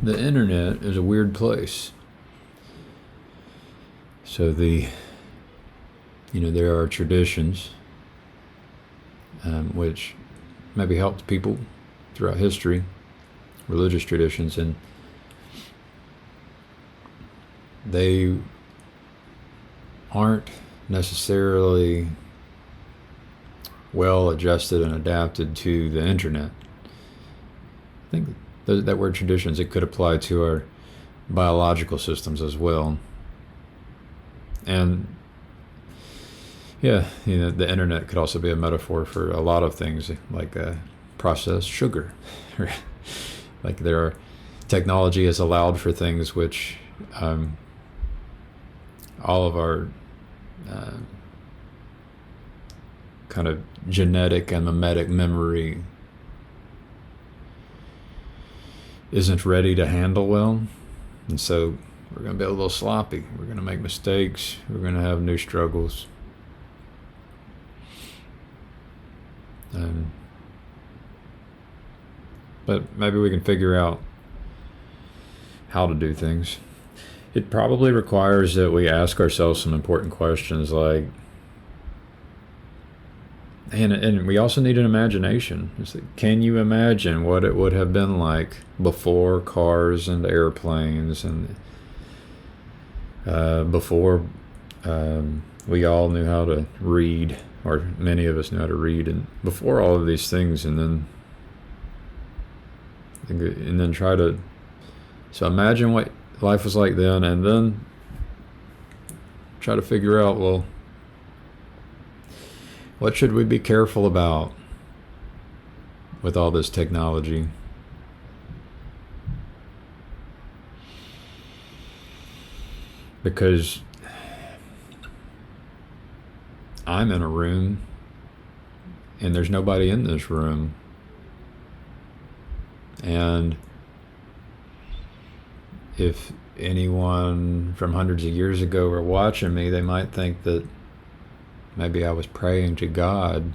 The internet is a weird place. So there are traditions which maybe helped people throughout history, religious traditions, and they aren't necessarily well adjusted and adapted to the internet. I think that word traditions, it could apply to our biological systems as well. And yeah, the internet could also be a metaphor for a lot of things, like processed sugar. Like technology has allowed for things which all of our kind of genetic and mimetic memory isn't ready to handle well. And so we're going to be a little sloppy. We're going to make mistakes. We're going to have new struggles. But maybe we can figure out how to do things. It probably requires that we ask ourselves some important questions like, and we also need an imagination. Can you imagine what it would have been like before cars and airplanes and before we all knew how to read, or many of us knew how to read, and before all of these things, and then try to, so imagine what life was like then, and then try to figure out, well, what should we be careful about with all this technology? Because I'm in a room and there's nobody in this room. And if anyone from hundreds of years ago were watching me, they might think that maybe I was praying to God.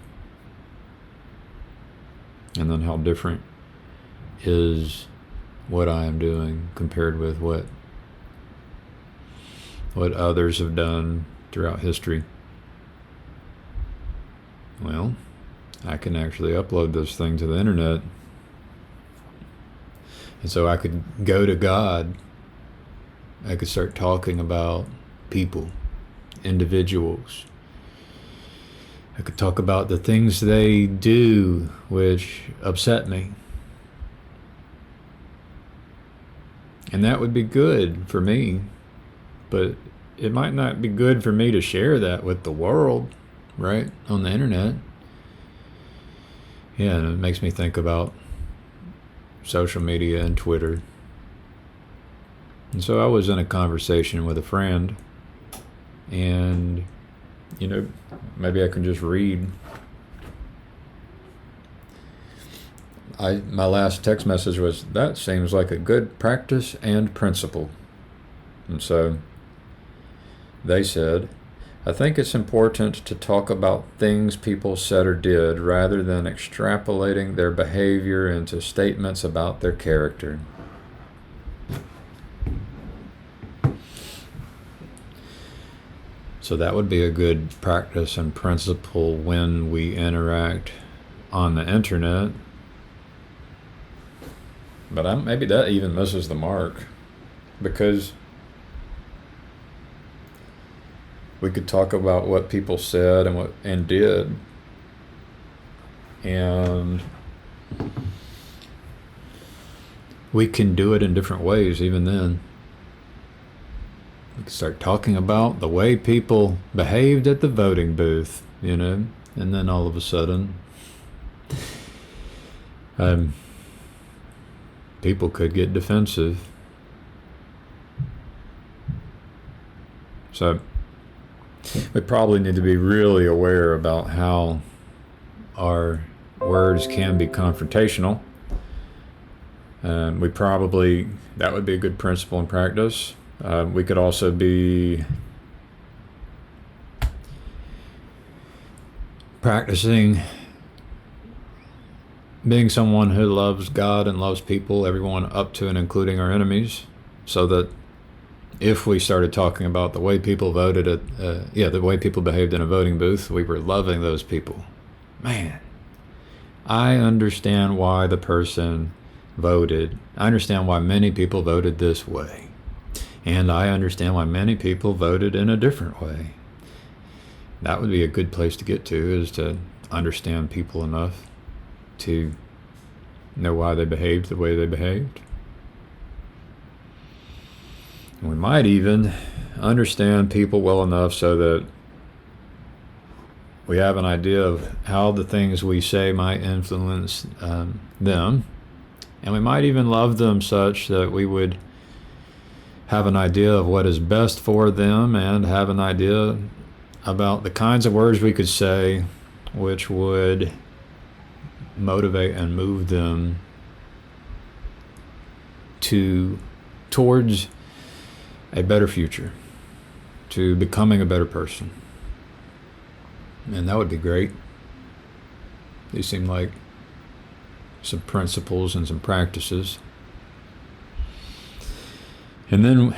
And then how different is what I am doing compared with what others have done throughout history. Well, I can actually upload this thing to the internet. And so I could go to God. I could start talking about people, individuals. I could talk about the things they do which upset me. And that would be good for me, but it might not be good for me to share that with the world, right, on the internet. Yeah, and it makes me think about social media and Twitter. And so I was in a conversation with a friend, and maybe I can just read. My last text message was, that seems like a good practice and principle. And so they said, I think it's important to talk about things people said or did rather than extrapolating their behavior into statements about their character. So that would be a good practice and principle when we interact on the internet. But maybe that even misses the mark, because we could talk about what people said and did, and we can do it in different ways even then. We could start talking about the way people behaved at the voting booth, and then all of a sudden, people could get defensive. So we probably need to be really aware about how our words can be confrontational. That would be a good principle and practice. We could also be practicing being someone who loves God and loves people, everyone up to and including our enemies, so that if we started talking about the way people voted the way people behaved in a voting booth, we were loving those people. Man, I understand why the person voted. I understand why many people voted this way. And I understand why many people voted in a different way. That would be a good place to get to, is to understand people enough to know why they behaved the way they behaved. And we might even understand people well enough so that we have an idea of how the things we say might influence them. And we might even love them such that we would have an idea of what is best for them, and have an idea about the kinds of words we could say which would motivate and move them towards a better future, to becoming a better person. And that would be great. These seem like some principles and some practices. And then,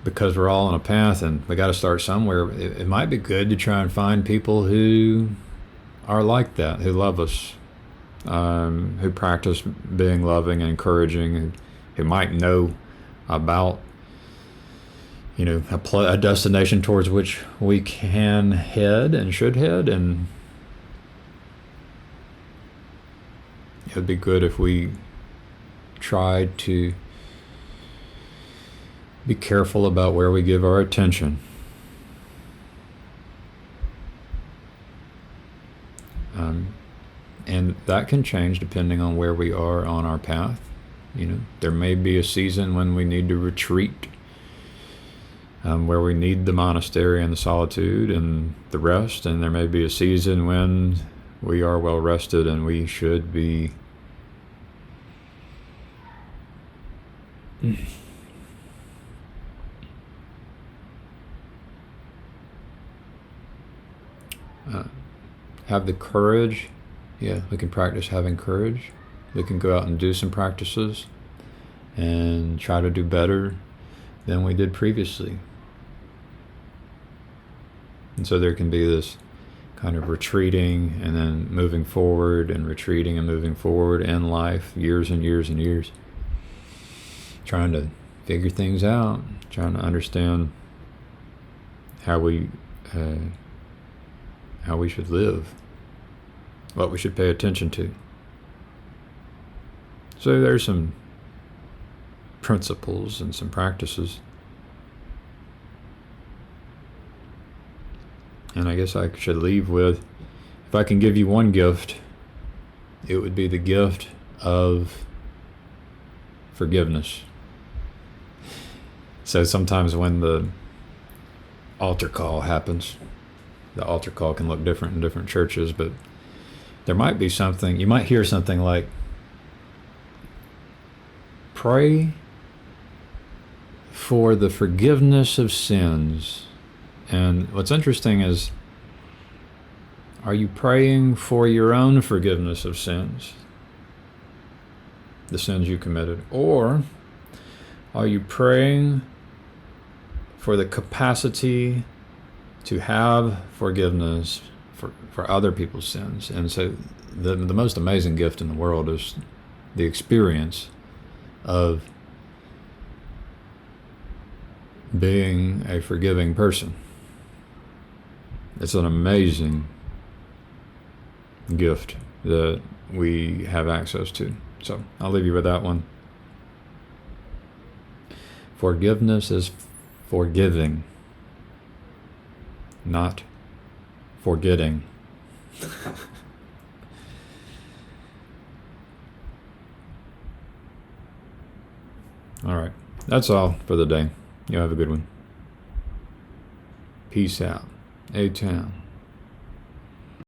because we're all on a path and we got to start somewhere, it might be good to try and find people who are like that, who love us, who practice being loving and encouraging, who might know about a destination towards which we can head and should head. And it would be good if we tried to be careful about where we give our attention. And that can change depending on where we are on our path. There may be a season when we need to retreat, where we need the monastery and the solitude and the rest, and there may be a season when we are well rested and we should be have the courage. We can practice having courage. We can go out and do some practices and try to do better than we did previously. And so there can be this kind of retreating and then moving forward, and retreating and moving forward in life, years and years and years, trying to figure things out, trying to understand how we should live, what we should pay attention to. So there's some principles and some practices. And I guess I should leave with, if I can give you one gift, it would be the gift of forgiveness. So sometimes when the altar call happens, the altar call can look different in different churches, but there might be something, you might hear something like, pray for the forgiveness of sins. And what's interesting is, are you praying for your own forgiveness of sins, the sins you committed? Or are you praying for the capacity to have forgiveness for other people's sins? And so the most amazing gift in the world is the experience of being a forgiving person. It's an amazing gift that we have access to. So I'll leave you with that one. Forgiveness is forgiving, not forgetting. All right. That's all for the day. You have a good one. Peace out. A-Town.